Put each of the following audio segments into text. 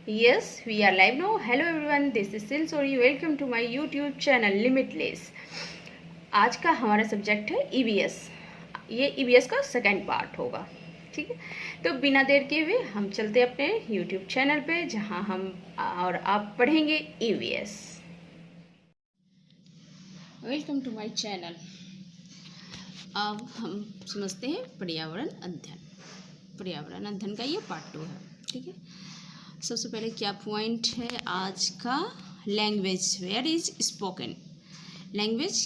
Yes, we are live now. Hello everyone, this is Silsori. Welcome to my YouTube channel Limitless. आज का हमारा subject है EVS. ये EVS का second part होगा, ठीक है। तो बिना देर किए हुए हम चलते अपने YouTube चैनल पे, जहां हम और आप पढ़ेंगे EVS. Welcome to my channel. अब हम समझते हैं पर्यावरण अध्ययन. पर्यावरण अध्ययन का ये पार्ट 2 है, ठीक है। सबसे पहले क्या पॉइंट है आज का? Language where is spoken. Language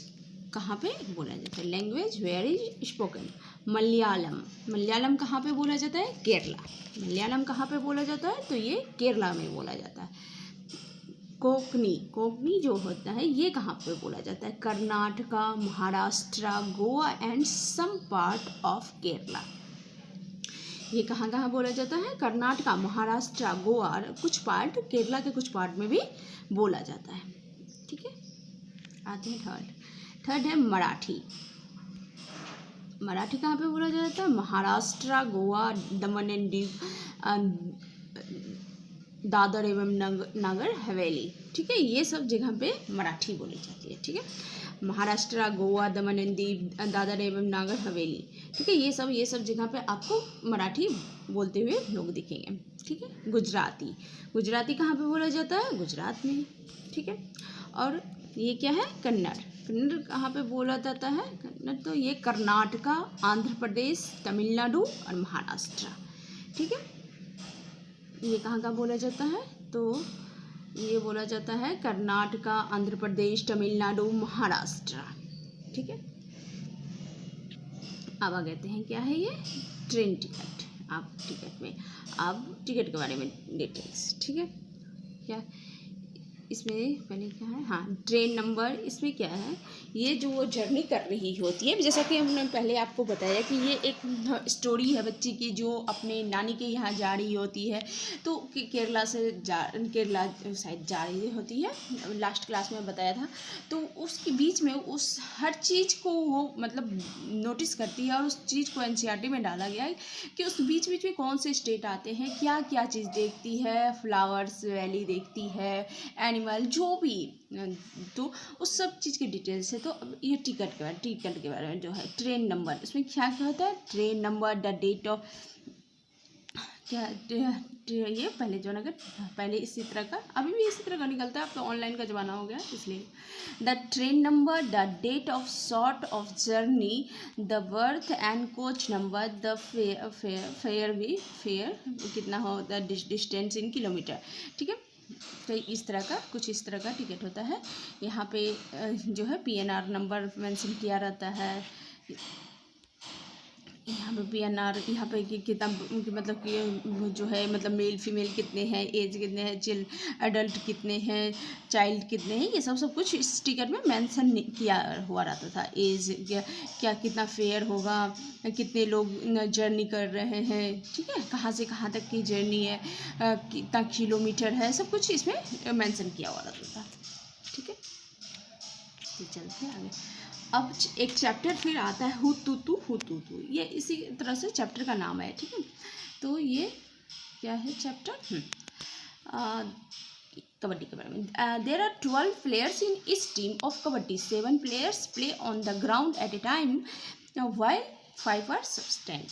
कहाँ पे बोला जाता है? Language where is spoken. Malayalam. Malayalam कहाँ पे बोला जाता है? केरला. मलयालम कहाँ पे बोला जाता है? तो ये केरला में बोला जाता है. कोंकणी. कोंकणी जो होता है ये कहाँ पे बोला जाता है? Karnataka, Maharashtra, Goa and some part of Kerala. ये कहाँ कहाँ बोला जाता है? कर्नाटका, महाराष्ट्र, गोवा और कुछ पार्ट केरला के कुछ पार्ट में भी बोला जाता है, ठीक है। आते हैं थर्ड है मराठी. मराठी कहाँ पे बोला जाता है? महाराष्ट्र, गोवा, दमन एंड दीव, दादर एवं नगर हवेली, ठीक है। ये सब जगह पे मराठी बोली जाती है, ठीक है। महाराष्ट्र, गोवा, दमन एंड दीव, दादर एवं नागर हवेली, ठीक है। ये सब जगह पे आपको मराठी बोलते हुए लोग दिखेंगे, ठीक है। गुजराती. गुजराती कहाँ पे बोला जाता है? गुजरात में, ठीक है। और ये क्या है? कन्नड़. कन्नड़ कहाँ पे बोला जाता है? कन्नड़ तो ये कर्नाटका, आंध्र प्रदेश, तमिलनाडु और महाराष्ट्र, ठीक है। ये कहाँ बोला जाता है? तो ये बोला जाता है कर्नाटका, आंध्र प्रदेश, तमिलनाडु, महाराष्ट्र, ठीक है। अब आ कहते हैं क्या है ये? Train ticket. आप टिकट में, अब टिकट के बारे में डिटेल्स, ठीक है। क्या इसमें पहले क्या है? हाँ, ट्रेन नंबर. इसमें क्या है? ये जो वो जर्नी कर रही होती है, जैसा कि हमने पहले आपको बताया कि ये एक स्टोरी है बच्ची की जो अपने नानी के यहाँ जा रही होती है. तो केरला साइड जा रही होती है, लास्ट क्लास में बताया था. तो उसके बीच में उस हर चीज़ को वो मतलब नोटिस करती है, और उस चीज़ को एनसीईआरटी में डाला गया है कि उस बीच बीच में कौन से स्टेट आते हैं, क्या क्या चीज़ देखती है, फ्लावर्स वैली देखती है, एनिमल, जो भी, तो उस सब चीज़ की डिटेल्स है. तो अब ये टिकट के बारे में जो है ट्रेन नंबर, इसमें क्या क्या होता है? Train number, the date of, क्या ये पहले जो नगर पहले इसी तरह का, अभी भी इसी तरह का निकलता है, अब तो ऑनलाइन का ज़माना हो गया इसलिए. The train number, the date of sort of journey, the berth and coach number, the fare कितना हो, द डिस्टेंस इन किलोमीटर, ठीक है। तो इस तरह का टिकट होता है. यहाँ पे जो है PNR नंबर मेंशन किया रहता है. यहाँ पे PNR, यहाँ पे कितना मतलब कि जो है मतलब मेल फीमेल कितने हैं, एज कितने हैं, एडल्ट कितने हैं, चाइल्ड कितने हैं, ये सब कुछ इस टिकट में मेंशन किया हुआ रहता था. एज क्या कितना फेयर होगा, कितने लोग जर्नी कर रहे हैं, ठीक है, कहाँ से कहाँ तक की जर्नी है, कितना किलोमीटर है, सब कुछ इसमें मेंशन किया हुआ रहता था, ठीक है। तो चलते हैं आगे. अब एक चैप्टर फिर आता है हुतुतु. ये इसी तरह से चैप्टर का नाम है, ठीक है। तो ये क्या है चैप्टर? कबड्डी के बारे में. देर आर 12 प्लेयर्स इन इस team of kabaddi. 7 players play on the ground at a time while 5 are substitute,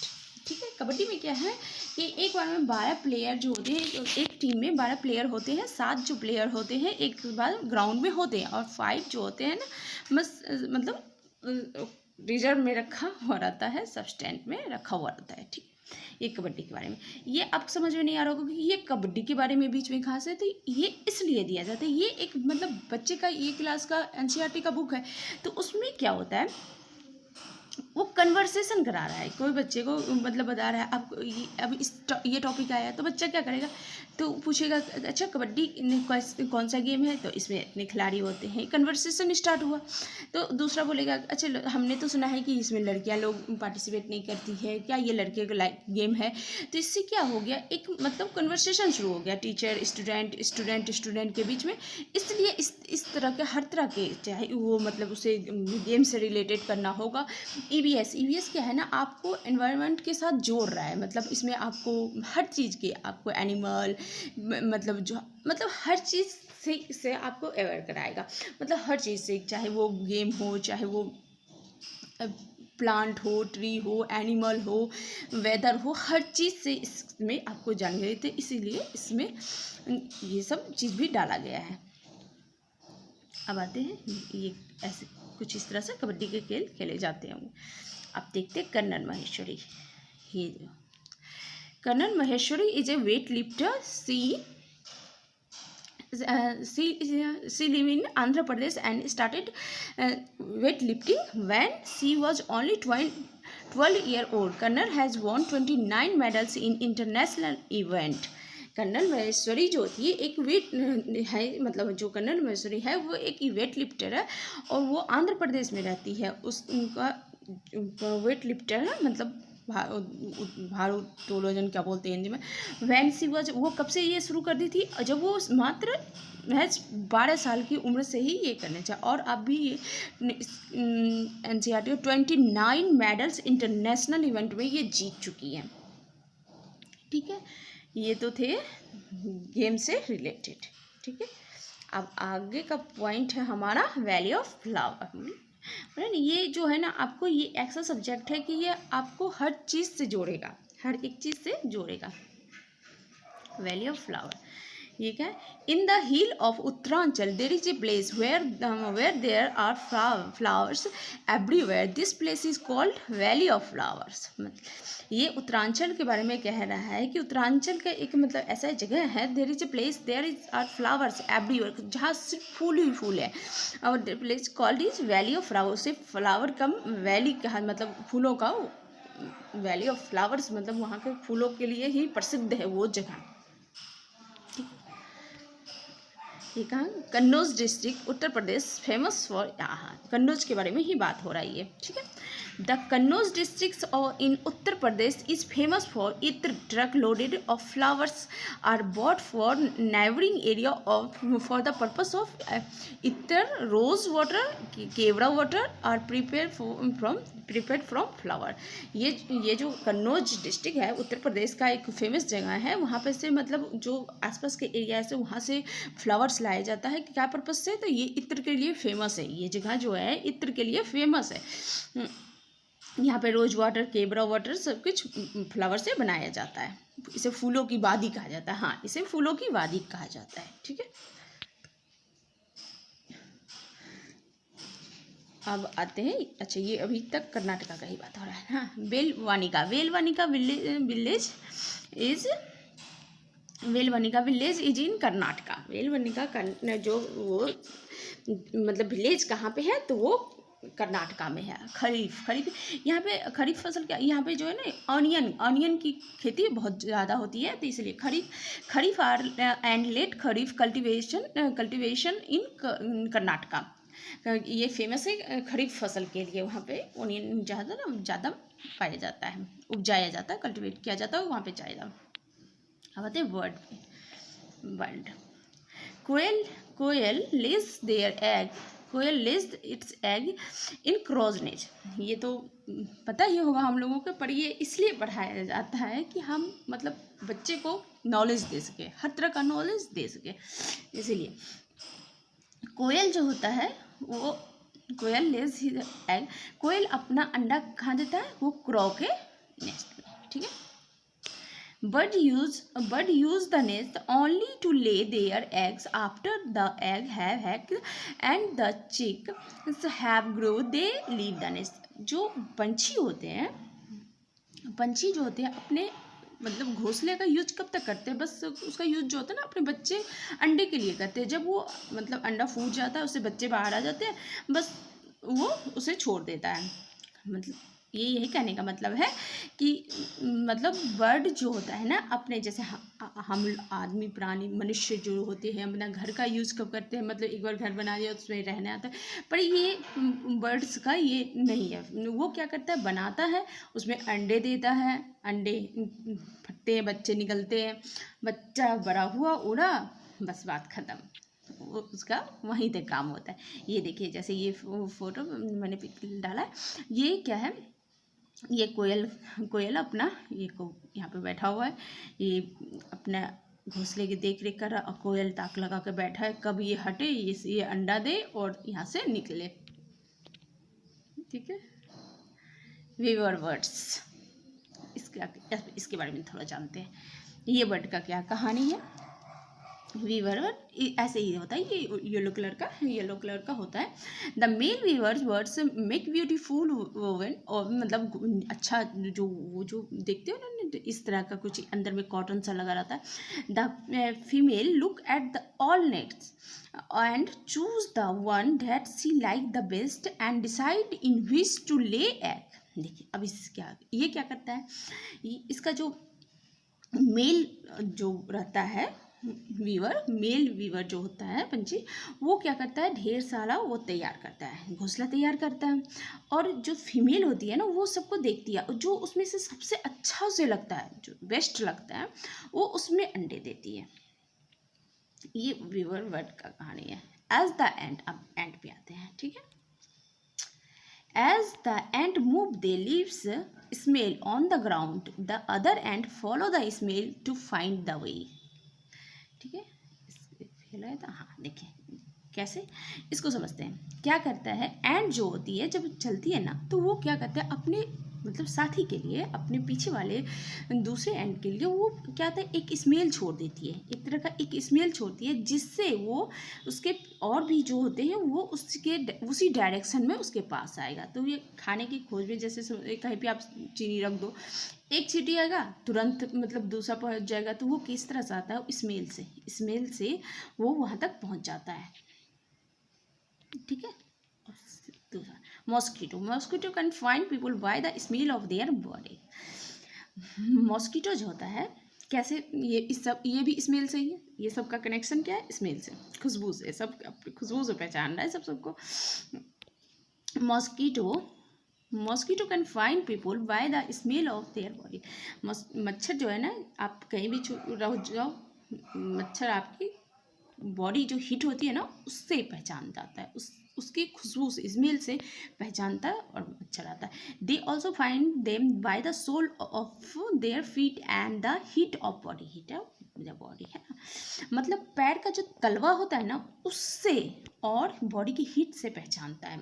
ठीक है। कबड्डी में क्या है कि एक बार में 12 प्लेयर जो होते हैं, एक टीम में 12 प्लेयर होते हैं, 7 जो प्लेयर होते हैं एक बार ग्राउंड में होते हैं, और 5 जो होते हैं ना बस मतलब रिजर्व में रखा हुआ रहता है, सब्सटेंट में रखा हुआ रहता है, ठीक। ये कबड्डी के बारे में. ये अब समझ में नहीं आ रहा होगा कि ये कबड्डी के बारे में बीच में कहाँ से, तो ये इसलिए दिया जाता है. ये एक मतलब बच्चे का ये क्लास का एनसीईआरटी का बुक है, तो उसमें क्या होता है, वो कन्वर्सेशन करा रहा है, कोई बच्चे को मतलब बता रहा है अब ये टॉपिक आया है, तो बच्चा क्या करेगा, तो पूछेगा अच्छा कबड्डी कौन सा गेम है, तो इसमें इतने खिलाड़ी होते हैं, कन्वर्सेशन स्टार्ट हुआ. तो दूसरा बोलेगा अच्छा हमने तो सुना है कि इसमें लड़कियां लोग पार्टिसिपेट नहीं करती है, क्या ये लड़के का गेम है. तो इससे क्या हो गया, एक मतलब कन्वर्सेशन शुरू हो गया टीचर स्टूडेंट के बीच में. इसलिए इस तरह के हर तरह के, चाहे वो मतलब उसे गेम से रिलेटेड करना होगा, ईवीएस क्या है ना, आपको एनवायरनमेंट के साथ जोड़ रहा है, मतलब इसमें आपको हर चीज़ के, आपको एनिमल मतलब हर चीज़ से आपको अवेयर कराएगा, मतलब हर चीज़ से, चाहे वो गेम हो, चाहे वो प्लांट हो, ट्री हो, एनिमल हो, वेदर हो, हर चीज़ से इसमें आपको जानकारी देते, इसीलिए इसमें ये सब चीज़ भी डाला गया है। अब आते हैं, ये ऐसे कुछ इस तरह से कबड्डी के खेल खेले जाते होंगे। अब देखते हैं कर्नल महेश्वरी। ये colonel Maheshwari is a weight lifter. She live in Andhra Pradesh and started weightlifting when she was only 12 years old. Karnal has won 29 medals in international event. Colonel Maheshwari जो थी एक वेट है, मतलब जो कर्नल महेश्वरी है वो एक वेट लिफ्टर है और वो आंध्र प्रदेश में रहती है। उनका वेट लिफ्टर है, मतलब भारोत्तोलन क्या बोलते हैं हिंदी में। वैन सी वॉज, वो कब से ये शुरू कर दी थी, जब वो मात्र महज 12 साल की उम्र से ही ये करने चाहिए, और अभी ये NCERT 29 मेडल्स इंटरनेशनल इवेंट में ये जीत चुकी हैं। ठीक है, ये तो थे गेम से रिलेटेड। ठीक है, अब आगे का पॉइंट है हमारा वैल्यू ऑफ फ्लावर। ये जो है ना, आपको ये ऐसा सब्जेक्ट है कि ये आपको हर चीज़ से जोड़ेगा, हर एक चीज़ से जोड़ेगा। वैल्यू ऑफ फ्लावर ये क्या है? In the hill of Uttaranchal there is a place where there are flowers everywhere. This place is called valley of flowers. ये उत्तरांचल के बारे में कह रहा है कि उत्तरांचल का एक मतलब ऐसा जगह है, there is a place there is are flowers everywhere, जहाँ सिर्फ फूल ही फूल है, और place called is valley of flowers. से फ्लावर कम वैली कहा, मतलब फूलों का वैली ऑफ फ्लावर्स, मतलब वहाँ के फूलों के लिए ही प्रसिद्ध है वो जगह। ये कहाँ? Kannauj district Uttar Pradesh famous for, यहाँ कन्नौज के बारे में ही बात हो रही है। ठीक है, the Kannauj district in Uttar Pradesh is famous for itr truck loaded of flowers are bought for neighbouring area of for the purpose of itr rose water kewra water are prepared from flower. ये जो कन्नौज डिस्ट्रिक्ट है उत्तर प्रदेश का एक फेमस जगह है, वहाँ पे से मतलब जो आसपास के एरिया से वहाँ से फ्लावर्स लाया जाता है, क्या पर्पस से? तो ये इत्र के लिए फेमस है, ये जगह जो है इत्र के लिए फेमस है। यहाँ पे रोज वाटर केवड़ा वाटर सब कुछ फ्लावर से बनाया जाता है। इसे फूलों की वादी कहा जाता है। हाँ, इसे फूलों की वादी कहा जाता है। ठीक है, अब आते हैं, अच्छा ये अभी तक कर्नाटका का ही बात हो रहा है। हाँ, वेलवानिका विलेज इज इन कर्नाटका। वेलवानिका जो वो मतलब विलेज कहाँ पे है, तो वो कर्नाटका में है। खरीफ यहाँ पे खरीफ फसल क्या, यहाँ पे जो है ना ऑनियन की खेती बहुत ज़्यादा होती है, तो इसलिए kharif are and late kharif cultivation in Karnataka. ये फेमस है खरीफ फसल के लिए, वहाँ पे ऑनियन ज़्यादा पाया जाता है, उपजाया जाता है, कल्टिवेट किया जाता है वहाँ पे ज़्यादा। अब आते हैं bird. Koel lays their egg. Koel lays its egg in crow's nest. ये तो पता ही होगा हम लोगों को, पर ये इसलिए पढ़ाया जाता है कि हम मतलब बच्चे को नॉलेज दे सके, हर तरह का नॉलेज दे सके, इसीलिए कोयल जो होता है वो कोयल लेज हिज एग। कोयल अपना अंडा कहाँ देता है? वो क्रॉ के नेस्ट में। ठीक है, bird use the nest only to lay their eggs. After the egg have hatched and the chicks have grown, they leave the nest. जो पंछी जो होते हैं अपने मतलब घोंसले का यूज कब तक करते हैं? बस उसका यूज जो होता है ना अपने बच्चे अंडे के लिए करते हैं। जब वो मतलब अंडा फूट जाता है, उससे बच्चे बाहर आ जाते हैं, बस वो उसे छोड़ देता है। मतलब यही कहने का मतलब है कि मतलब बर्ड जो होता है ना अपने, जैसे हम आदमी प्राणी मनुष्य जो होते हैं अपना घर का यूज़ कब करते हैं, मतलब एक बार घर बना दिया उसमें रहने आता है, पर ये बर्ड्स का ये नहीं है। वो क्या करता है? बनाता है, उसमें अंडे देता है, अंडे फटते हैं, बच्चे निकलते हैं, बच्चा बड़ा हुआ उड़ा, बस बात ख़त्म, वो उसका वहीं तक काम होता है। ये देखिए, जैसे ये फोटो मैंने पिक डाला है, ये क्या है, ये कोयल अपना ये को यहाँ पे बैठा हुआ है, ये अपना घोंसले की देख रेख कर रहा, और कोयल ताक लगा के बैठा है कब ये हटे, ये अंडा दे और यहाँ से निकले। ठीक है, वीवर बर्ड्स, इसके बारे में थोड़ा जानते हैं। ये बर्ड का क्या कहानी है। वीवर ऐसे ही होता है, ये येलो कलर का होता है। The male weavers birds make beautiful woven, और मतलब अच्छा जो देखते हो ना, इस तरह का कुछ अंदर में कॉटन सा लगा रहता है। The female look at the all nets and choose the one that see like the best and decide in which to lay egg. देखिए अब ये क्या करता है, इसका जो मेल जो रहता है मेल वीवर जो होता है पंछी, वो क्या करता है, ढेर सारा वो तैयार करता है, घोंसला तैयार करता है, और जो फीमेल होती है ना वो सबको देखती है, जो उसमें से सबसे अच्छा उसे लगता है, जो बेस्ट लगता है, वो उसमें अंडे देती है। ये वीवर बर्ड का कहानी है। एज द एंड, अब एंड पे आते हैं। ठीक है, As the ant move their leaves smell on the ground, the other ant follow the smell to find the way. ठीक है, फैलाया था। हाँ देखिए कैसे इसको समझते हैं। क्या करता है, एंट जो होती है जब चलती है ना, तो वो क्या करता है, अपने मतलब साथी के लिए, अपने पीछे वाले दूसरे एंट के लिए वो क्या होता है, एक स्मेल छोड़ देती है, एक तरह का एक स्मेल छोड़ती है, जिससे वो उसके और भी जो होते हैं वो उसी डायरेक्शन में उसके पास आएगा। तो ये खाने की खोज में, जैसे कहीं पे आप चीनी रख दो, एक चींटी आएगा तुरंत मतलब दूसरा पहुंच जाएगा, तो वो किस तरह से आता है, स्मेल से वो वहाँ तक पहुँच जाता है। ठीक है, दूसरा mosquito can find people by the smell of their body. Mosquito जो होता है कैसे, ये भी स्मेल से ही है, ये सब का कनेक्शन क्या है, स्मेल से, खुशबू से, सब खुशबू से पहचान रहा है सबको। Mosquito can find people by the smell of their body. मच्छर जो है ना, आप कहीं भी रह जाओ, मच्छर आपकी बॉडी जो हीट होती है ना उससे पहचान जाता है, उसकी खुशबू से, स्मेल से पहचानता है और मच्छर आता है। They also find them by the sole of their feet and the heat of body, heat of the body है ना, मतलब पैर का जो तलवा होता है ना उससे और बॉडी की हीट से पहचानता है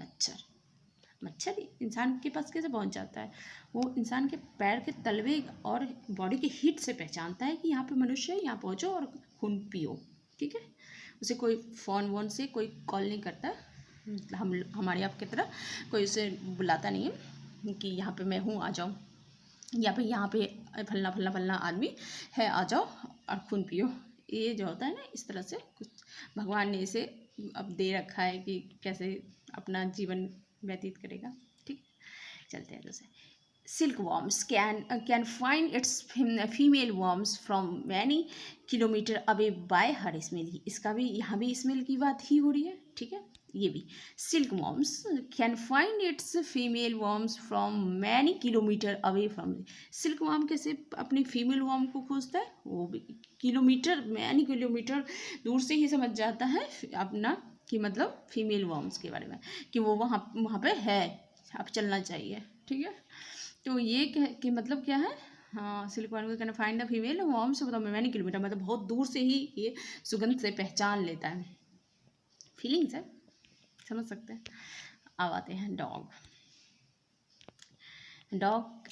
मच्छर इंसान के पास कैसे पहुंच जाता है, वो इंसान के पैर के तलवे और बॉडी की हीट से पहचानता है कि यहाँ पे मनुष्य है, यहाँ पहुँचो और खून पियो। ठीक है, उसे कोई फ़ोन वोन से कोई कॉल नहीं करता, हमारे आपकी तरह कोई उसे बुलाता नहीं है कि यहाँ पे मैं हूँ आ जाओ, या फिर यहाँ पे फलना फलना फलना आदमी है आ जाओ और खून पियो। ये जो होता है ना, इस तरह से कुछ भगवान ने इसे अब दे रखा है कि कैसे अपना जीवन व्यतीत करेगा। ठीक, चलते हैं दूसरे। Silk worms can find its female worms from many kilometre away by her smell. इसका भी यहाँ भी स्मेल की बात ही हो रही है। ठीक है, ये भी silk worms can find its female worms from many kilometre away from. Silk worm कैसे अपनी फीमेल वॉर्म को खोजता है, वो भी मैनी किलोमीटर दूर से ही समझ जाता है अपना कि मतलब फीमेल वॉर्म्स के बारे में, कि वो वहाँ पे है, अब चलना चाहिए। ठीक है, तो ये कि मतलब क्या है, हाँ, silk worm can find the female worms from many kilometre, मतलब बहुत दूर से ही ये सुगंध से पहचान लेता है। फीलिंग्स है, समझ सकते हैं। अब आते हैं डॉग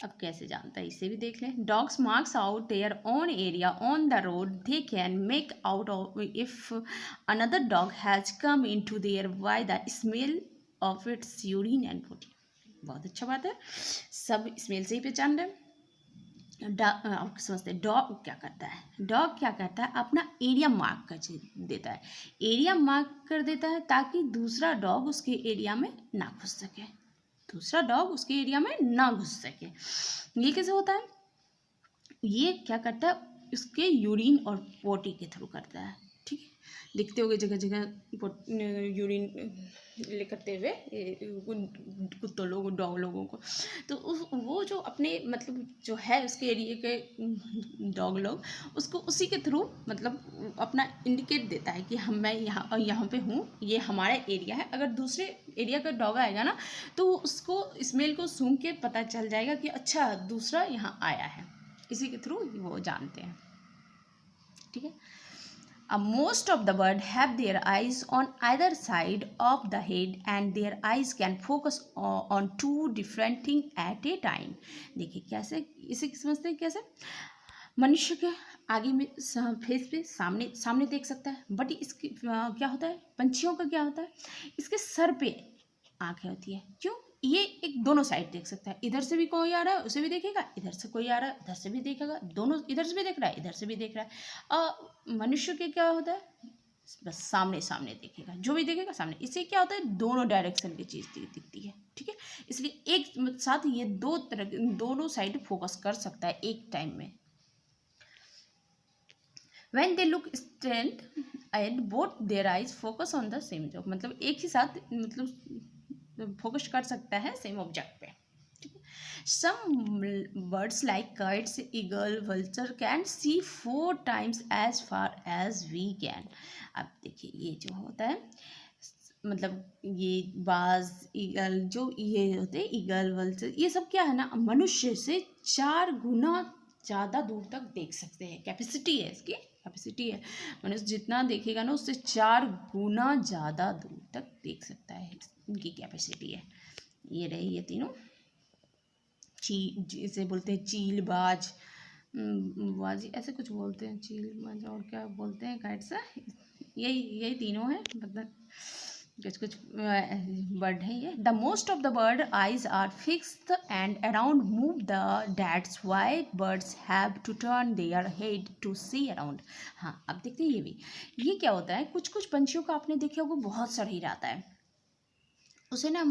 अब कैसे जानता है, इसे भी देख लें। Dogs marks out their own area on the road, they can make out of if another dog has come into their by the smell of its urine and body. बहुत अच्छा बात है, सब स्मेल से ही पहचान रहे हैं। आप समझते हैं डॉग क्या करता है, अपना एरिया मार्क कर देता है, ताकि दूसरा डॉग उसके एरिया में ना घुस सके। ये कैसे होता है, ये क्या करता है, उसके यूरिन और पोटी के थ्रू करता है। ठीक है, दिखते होंगे जगह जगह यूरिन ले करते हुए कुत्तों लोगों डॉग लोगों को। तो वो जो अपने मतलब जो है उसके एरिया के डॉग लोग उसको उसी के थ्रू मतलब अपना इंडिकेट देता है कि मैं यहाँ पे हूँ, ये हमारा एरिया है। अगर दूसरे एरिया का डॉग आएगा ना तो उसको स्मेल को सूंघ के पता चल जाएगा कि अच्छा दूसरा यहाँ आया है, इसी के थ्रू वो जानते हैं। ठीक है। Most of the bird have their eyes on either side of the head and their eyes can focus on two different things at a time. देखिए कैसे इसे समझते हैं कैसे मनुष्य के आगे में फेस पे सामने सामने देख सकता है, बट इसके क्या होता है पंछियों का क्या होता है, इसके सर पे आंखें होती है। क्यों? ये एक दोनों साइड देख सकता है, इधर से भी कोई आ रहा है उसे भी देखेगा, इधर से कोई आ रहा है उधर से भी देखेगा, दोनों इधर से भी देख रहा है इधर से भी देख रहा है। मनुष्य के क्या होता है बस सामने सामने देखेगा, जो भी देखेगा सामने। इससे क्या होता है दोनों डायरेक्शन की चीज़ दिखती है। ठीक है, इसलिए एक साथ ये दोनों साइड फोकस कर सकता है एक टाइम में। When they look straight ahead, both their eyes focus on the same job. मतलब एक ही साथ मतलब फोकस कर सकता है सेम ऑब्जेक्ट पे। Some birds like kites, eagle, vulture can see 4 times as far as we can. अब देखिए ये जो होता है मतलब ये बाज ईगल जो ये होते हैं ईगल वल्चर ये सब क्या है ना मनुष्य से 4 गुना ज़्यादा दूर तक देख सकते हैं। कैपेसिटी है इसकी, कैपेसिटी है मनुष्य जितना देखेगा ना उससे 4 गुना ज़्यादा दूर तक देख सकता है, इनकी कैपेसिटी है। ये रही ये तीनों इसे बोलते हैं चील बाज बाजी ऐसे कुछ बोलते हैं, चील बाज और क्या बोलते हैं काइट सा, यही तीनों है मतलब कुछ बर्ड है ये। The most of the bird eyes are fixed and around move the that's why birds have to turn their head to see around. हाँ अब देखते हैं ये क्या होता है, कुछ पंछियों का आपने देखा होगा बहुत शरीर आता है उसे ना,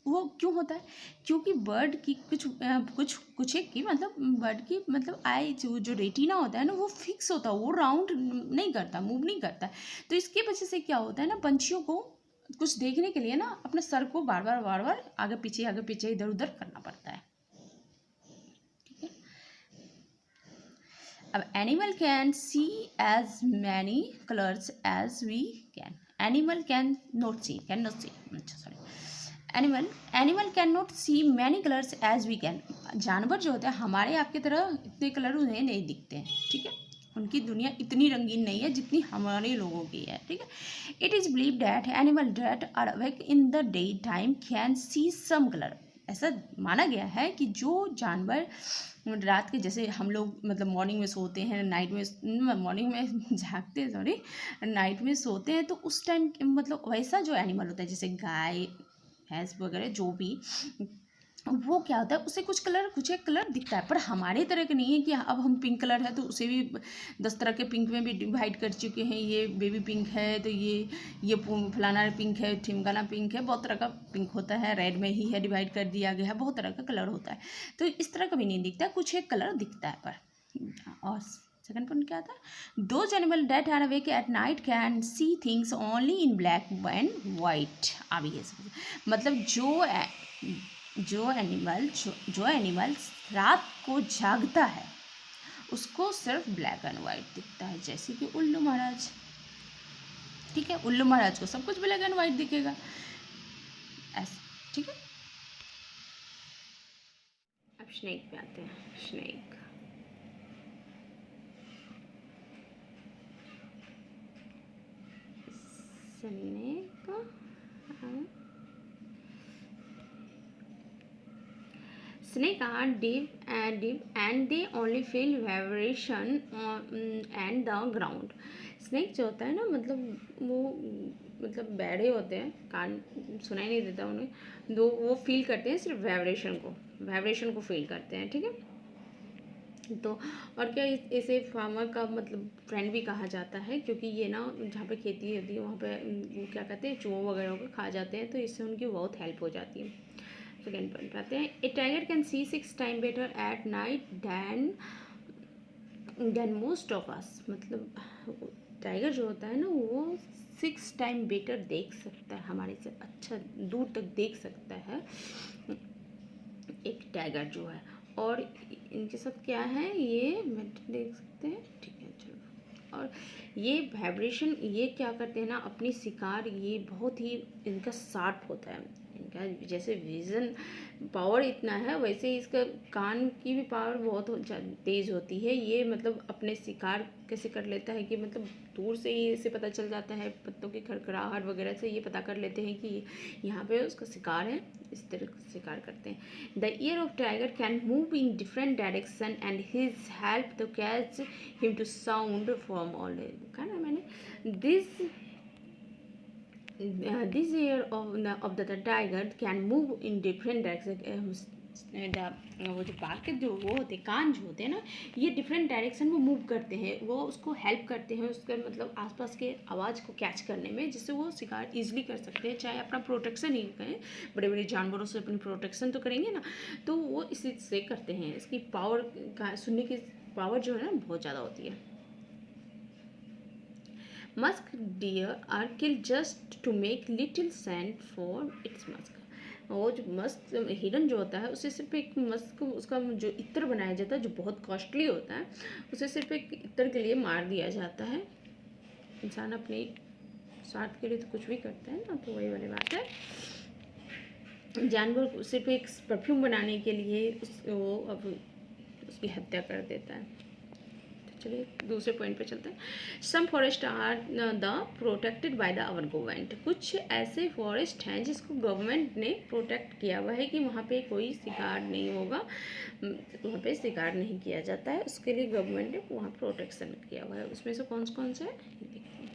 वो क्यों होता है क्योंकि बर्ड की कुछ एक की मतलब बर्ड की मतलब आई जो रेटिना होता है ना वो फिक्स होता है, वो राउंड नहीं करता, मूव नहीं करता। तो इसकी वजह से क्या होता है ना पंछियों को कुछ देखने के लिए ना अपने सर को बार बार आगे पीछे इधर उधर करना पड़ता है। ठीक है, अब animal can see as many colours as we can. Animal can not see अच्छा sorry animal can not see many colours as we can. जानवर जो होते हैं हमारे आपकी तरह इतने कलर उन्हें नहीं दिखते हैं। ठीक है, उनकी दुनिया इतनी रंगीन नहीं है जितनी हमारे लोगों की है। ठीक है, it is believe that animal that are awake in the day time can see some colour. ऐसा माना गया है कि जो जानवर रात के जैसे हम लोग मतलब मॉर्निंग में सोते हैं नाइट में मॉर्निंग में जागते हैं सॉरी नाइट में सोते हैं, तो उस टाइम मतलब वैसा जो एनिमल होता है जैसे गाय भैंस वगैरह जो भी वो क्या होता है उसे कुछ एक कलर दिखता है, पर हमारे तरह के नहीं है कि अब हम पिंक कलर है तो उसे भी 10 तरह के पिंक में भी डिवाइड कर चुके हैं। ये बेबी पिंक है तो ये फलाना पिंक है, ठिमकाना पिंक है, बहुत तरह का पिंक होता है। रेड में ही है डिवाइड कर दिया गया है, बहुत तरह का कलर होता है। तो इस तरह का भी नहीं दिखता, कुछ एक कलर दिखता है पर। और सेकंड पॉइंट क्या था, those animal that are awake at night can see things only in black and white. अब ये मतलब जो एनिमल रात को जागता है उसको सिर्फ ब्लैक एंड वाइट दिखता है, जैसे कि उल्लू महाराज। ठीक है, उल्लू महाराज को सब कुछ ब्लैक एंड वाइट दिखेगा ऐसे। ठीक है, अब स्नेक पे आते हैं। Snake Snake are deep and they only feel vibration and the ground. Snake जो होता है ना मतलब वो मतलब बैठे होते हैं, कान सुनाई नहीं देता उन्हें, दो वो फील करते हैं सिर्फ वाइब्रेशन को फील करते हैं। ठीक है, तो और क्या इसे फार्मर का मतलब फ्रेंड भी कहा जाता है, क्योंकि ये ना जहाँ पे खेती होती है वहाँ पे वो क्या कहते हैं चूहों वगैरह को खा जाते हैं, तो इससे उनकी बहुत हेल्प हो जाती है। सेकेंड पॉइंट आते हैं, a tiger can see 6 time better at night than most of us. मतलब टाइगर जो होता है ना वो 6 टाइम बेटर देख सकता है, हमारे से अच्छा दूर तक देख सकता है एक टाइगर जो है। और इनके साथ क्या है, ये देख सकते हैं, ठीक है चलो। और ये वाइब्रेशन, ये क्या करते हैं ना अपनी शिकार, ये बहुत ही इनका शार्प होता है, इनका जैसे विज़न पावर इतना है वैसे ही इसका कान की भी पावर बहुत तेज़ होती है। ये मतलब अपने शिकार कैसे कर लेता है कि मतलब दूर से ही इसे पता चल जाता है, पत्तों की खड़खड़ाहट वगैरह से ये पता कर लेते हैं कि यहाँ पे उसका शिकार है, इस तरह से शिकार करते हैं। The ear of tiger can move in different direction and his help to catch him to sound from all. देखा ना मैंने, this ear of the tiger can move in different directions। वो जो बाघ के जो वो होते कान जो होते हैं ना, ये डिफरेंट डायरेक्शन में मूव करते हैं, वो उसको हेल्प करते हैं उसका मतलब आसपास के आवाज़ को कैच करने में, जिससे वो शिकार इजीली कर सकते हैं। चाहे अपना प्रोटेक्शन ही करें, बड़े बड़े जानवरों से अपनी प्रोटेक्शन तो करेंगे ना, तो वो इसी से करते हैं। इसकी पावर का सुनने की पावर जो है ना बहुत ज़्यादा होती है। Musk deer are killed just to make little sand for its musk। वो जो मस्क हिरन जो होता है उसे सिर्फ एक मस्क, उसका जो इत्र बनाया जाता है जो बहुत कॉस्टली होता है, उसे सिर्फ एक इत्र के लिए मार दिया जाता है। इंसान अपने स्वार्थ के लिए तो कुछ भी करता है ना, तो वही वाली बात है। जानवर सिर्फ एक परफ्यूम बनाने के लिए वो अब उसकी हत्या कर देता है। चलिए दूसरे पॉइंट पे चलते हैं। Some forest are the protected by the our government. कुछ ऐसे फॉरेस्ट हैं जिसको गवर्नमेंट ने प्रोटेक्ट किया हुआ है कि वहाँ पे कोई शिकार नहीं होगा, वहाँ पे शिकार नहीं किया जाता है, उसके लिए गवर्नमेंट ने वहाँ प्रोटेक्शन किया हुआ है। उसमें से कौन से है देखते हैं।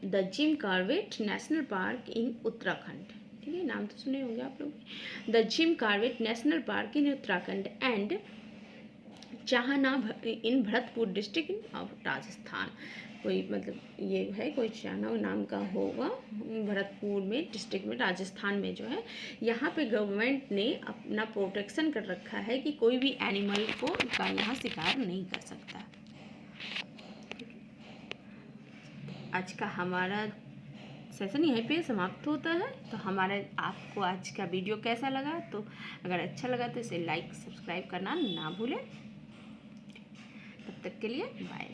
The Jim Corbett national park इन उत्तराखंड, ठीक है, नाम तो सुने होंगे आप लोग। The Jim Corbett national park in Uttarakhand and चाहना इन भरतपुर डिस्ट्रिक्ट ऑफ राजस्थान। कोई मतलब ये है कोई चाहना नाम का होगा, भरतपुर में डिस्ट्रिक्ट में राजस्थान में जो है, यहाँ पे गवर्नमेंट ने अपना प्रोटेक्शन कर रखा है कि कोई भी एनिमल को का यहाँ शिकार नहीं कर सकता। आज का हमारा सेशन यहीं पे समाप्त होता है। तो हमारे आपको आज का वीडियो कैसा लगा, तो अगर अच्छा लगा तो इसे लाइक सब्सक्राइब करना ना भूलें। तब तक के लिए बाय।